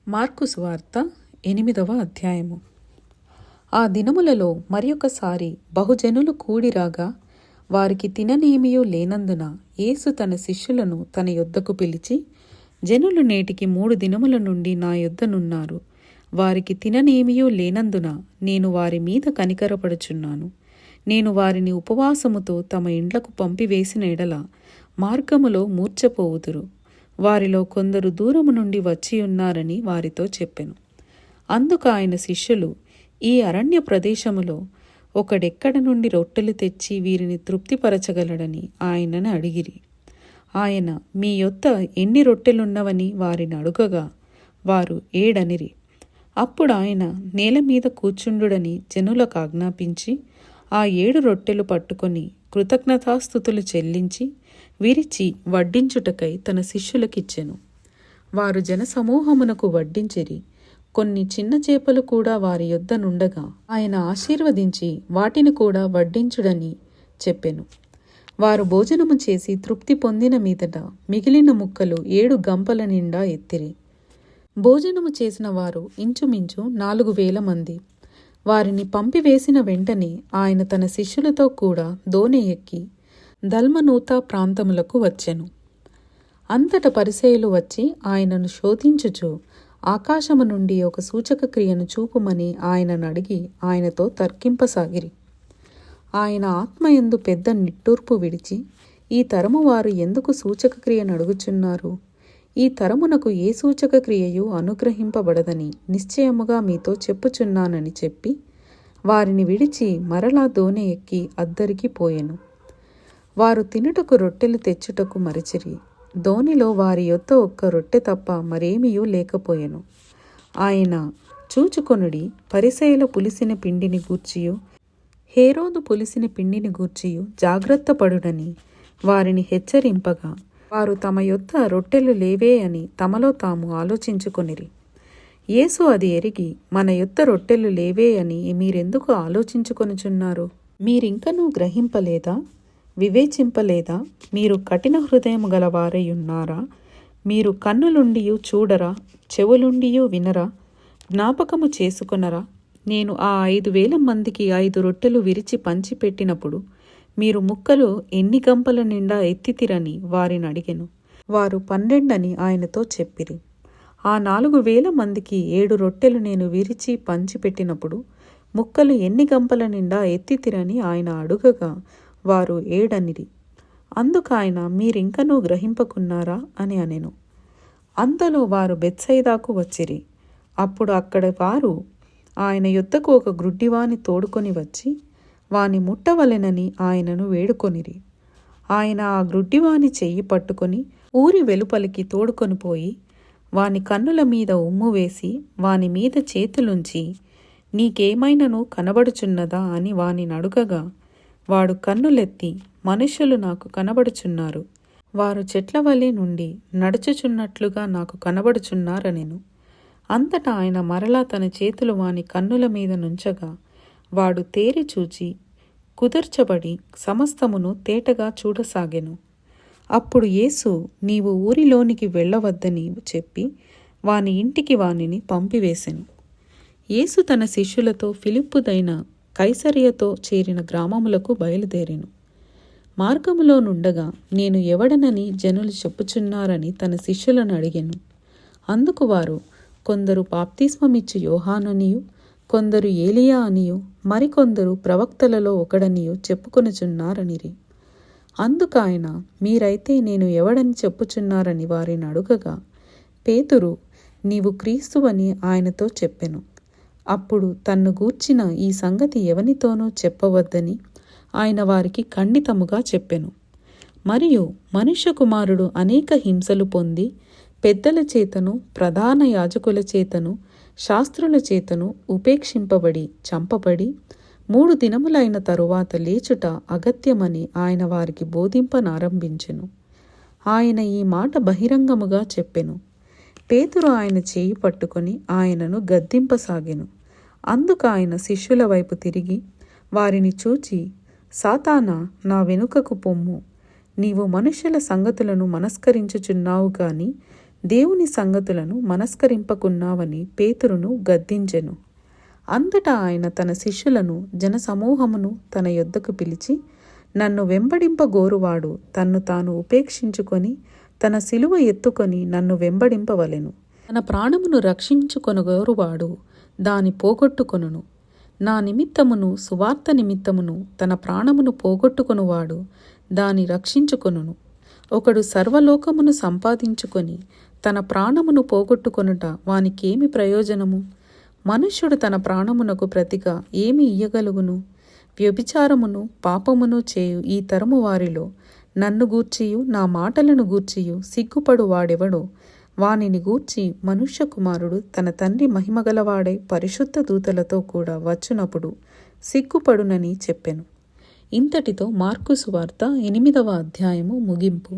Mark సువార్త 8వ అధ్యాయము. ఆ దినములలో మరియొకసారి బహుజనులు కూడిరాగా వారికి తిననేమియూ లేనందున యేసు తన శిష్యులను తన యొద్దకు పిలిచి, జనులు నేటికి 3 దినముల నుండి నా యొద్దనున్నారు. వారికి తిననేమియూ లేనందున నేను వారి మీద కనికరపడుచున్నాను. నేను వారిని ఉపవాసముతో తమ ఇండ్లకు పంపివేసిన ఎడల మార్గములో మూర్ఛపోవుదురు. వారిలో కొందరు దూరము నుండి వచ్చియున్నారని వారితో చెప్పెను. అందుకు ఆయన శిష్యులు, ఈ అరణ్య ప్రదేశములో ఒకడెక్కడ నుండి రొట్టెలు తెచ్చి వీరిని తృప్తిపరచగలడని ఆయనను అడిగిరి. ఆయన, మీ యొద్ద ఎన్ని రొట్టెలున్నవని వారిని అడుగగా వారు 7 అనిరి. అప్పుడు ఆయన నేల మీద కూర్చుండుడని జనులకు ఆజ్ఞాపించి ఆ 7 రొట్టెలు పట్టుకొని కృతజ్ఞతాస్తుతులు చెల్లించి విరిచి వడ్డించుటకై తన శిష్యులకిచ్చెను. వారు జనసమూహమునకు వడ్డించిరి. కొన్ని చిన్న చేపలు కూడా వారి యొద్ద నుండగా ఆయన ఆశీర్వదించి వాటిని కూడా వడ్డించుడని చెప్పెను. వారు భోజనము చేసి తృప్తి పొందిన మీదట మిగిలిన ముక్కలు 7 గంపల నిండా ఎత్తిరి. భోజనము చేసిన వారు ఇంచుమించు 4,000 మంది. వారిని పంపివేసిన వెంటనే ఆయన తన శిష్యులతో కూడా దోణి ఎక్కి దల్మనూత ప్రాంతములకు వచ్చెను. అంతట పరిసయ్యులు వచ్చి ఆయనను శోధించుచు ఆకాశము నుండి ఒక సూచక క్రియను చూపుమని ఆయనను అడిగి ఆయనతో తర్కింపసాగిరి. ఆయన ఆత్మయందు పెద్ద నిట్టూర్పు విడిచి, ఈ తరము వారు ఎందుకు సూచక క్రియను అడుగుచున్నారు? ఈ తరమునకు ఏ సూచక క్రియయు అనుగ్రహింపబడదని నిశ్చయముగా మీతో చెప్పుచున్నానని చెప్పి వారిని విడిచి మరలా దోణి ఎక్కి అద్దరికి పోయెను. వారు తినుటకు రొట్టెలు తెచ్చుటకు మరచిరి. దోణిలో వారి యొద్ద ఒక్క రొట్టె తప్ప మరేమియూ లేకపోయెను. ఆయన, చూచుకొనుడి, పరిసయ్యుల పులిసిన పిండిని గూర్చియు హేరోదు పులిసిన పిండిని గూర్చియు జాగ్రత్త పడుడని వారిని హెచ్చరింపగా వారు తమ యొద్ద రొట్టెలు లేవే అని తమలో తాము ఆలోచించుకొనిరి. యేసు అది ఎరిగి, మన యొద్ద రొట్టెలు లేవే అని మీరెందుకు ఆలోచించుకొనుచున్నారు? మీరింకనూ గ్రహింపలేదా? వివేచింపలేదా? మీరు కఠిన హృదయము గలవారై ఉన్నారా? మీరు కన్నులుండియు చూడరా? చెవులుండియు వినరా? జ్ఞాపకము చేసుకొనరా? నేను ఆ 5,000 మందికి 5 రొట్టెలు విరిచి పంచిపెట్టినప్పుడు మీరు ముక్కలు ఎన్ని గంపల నిండా ఎత్తితిరని వారిని అడిగెను. వారు 12 అని ఆయనతో చెప్పిరి. ఆ 4,000 మందికి 7 రొట్టెలు నేను విరిచి పంచిపెట్టినప్పుడు ముక్కలు ఎన్ని గంపల నిండా ఎత్తితిరని ఆయన అడుగగా వారు 7 అనిరి. అందుకు ఆయన, మీరింకనూ గ్రహింపకున్నారా అని అనెను. అంతలో వారు బెత్సయిదాకు వచ్చిరి. అప్పుడు అక్కడ వారు ఆయన యొద్దకు ఒక గ్రుడ్డివాని తోడుకొని వచ్చి వాని ముట్టవలెనని ఆయనను వేడుకొనిరి. ఆయన ఆ గ్రుడ్డివాని చెయ్యి పట్టుకొని ఊరి వెలుపలికి తోడుకొని పోయి వాని కన్నుల మీద ఉమ్ము వేసి వాని మీద చేతులుంచి, నీకేమైనను కనబడుచున్నదా అని వానిని అడుగగా వాడు కన్నులెత్తి, మనుష్యులు నాకు కనబడుచున్నారు, వారు చెట్ల వలె నుండి నడుచుచున్నట్లుగా నాకు కనబడుచున్నారనెను. అంతటా ఆయన మరలా తన చేతులు వాని కన్నుల మీద నుంచగా వాడు తేరి చూచి కుదర్చబడి సమస్తమును తేటగా చూడసాగెను. అప్పుడు యేసు, నీవు ఊరిలోనికి వెళ్ళవద్దని చెప్పి వాని ఇంటికి వానిని పంపివేశెను. యేసు తన శిష్యులతో ఫిలిప్పుదైన కైసరియతో చేరిన గ్రామములకు బయలుదేరెను. మార్గములో నుండగా నేను ఎవడనని జనులు చెప్పుచున్నారని తన శిష్యులను అడిగెను. అందుకు వారు, కొందరు బాప్తిస్మమిచ్చు యోహాననియు, కొందరు ఏలియా అనియు, మరికొందరు ప్రవక్తలలో ఒకడనియు చెప్పుకొనుచున్నారనిరి. అందుకు ఆయన, మీరైతే నేను ఎవడని చెప్పుచున్నారని వారిని అడుగగా పేతురు, నీవు క్రీస్తువని ఆయనతో చెప్పెను. అప్పుడు తన్ను గూర్చిన ఈ సంగతి ఎవనితోనూ చెప్పవద్దని ఆయన వారికి ఖండితముగా చెప్పెను. మరియు మనుష్య కుమారుడు అనేక హింసలు పొంది పెద్దల చేతను ప్రధాన యాజకుల చేతను శాస్త్రుల చేతను ఉపేక్షింపబడి చంపబడి 3 దినములైన తరువాత లేచుట అగత్యమని ఆయన వారికి బోధింపనారంభించెను. ఆయన ఈ మాట బహిరంగముగా చెప్పెను. పేతురు ఆయన చేయి పట్టుకొని ఆయనను గద్దింపసాగెను. అందుకు ఆయన శిష్యుల వైపు తిరిగి వారిని చూచి, సాతానా, నా వెనుకకు పొమ్ము, నీవు మనుష్యుల సంగతులను మనస్కరించుచున్నావు గాని దేవుని సంగతులను మనస్కరింపకున్నావని పేతురును గద్దించెను. అంతటా ఆయన తన శిష్యులను జనసమూహమును తన యొద్దకు పిలిచి, నన్ను వెంబడింపగోరువాడు తన్ను తాను ఉపేక్షించుకొని తన సిలువ ఎత్తుకొని నన్ను వెంబడింపవలెను. తన ప్రాణమును రక్షించుకొనగోరువాడు దాని పోగొట్టుకొనును. నా నిమిత్తమును సువార్త నిమిత్తమును తన ప్రాణమును పోగొట్టుకొనువాడు దాని రక్షించుకొనును. ఒకడు సర్వలోకమును సంపాదించుకొని తన ప్రాణమును పోగొట్టుకొనుట వానికేమి ప్రయోజనము? మనుష్యుడు తన ప్రాణమునకు ప్రతిగా ఏమి ఇయ్యగలుగును? వ్యభిచారమును పాపమును చేయు ఈ తరము వారిలో నన్ను గూర్చియు నా మాటలను గూర్చియు సిగ్గుపడు వాడెవడో వానిని గూర్చి మనుష్య కుమారుడు తన తండ్రి మహిమగలవాడై పరిశుద్ధ దూతలతో కూడా వచ్చునప్పుడు సిగ్గుపడునని చెప్పెను. ఇంతటితో మార్కు సువార్త 8వ అధ్యాయము ముగింపు.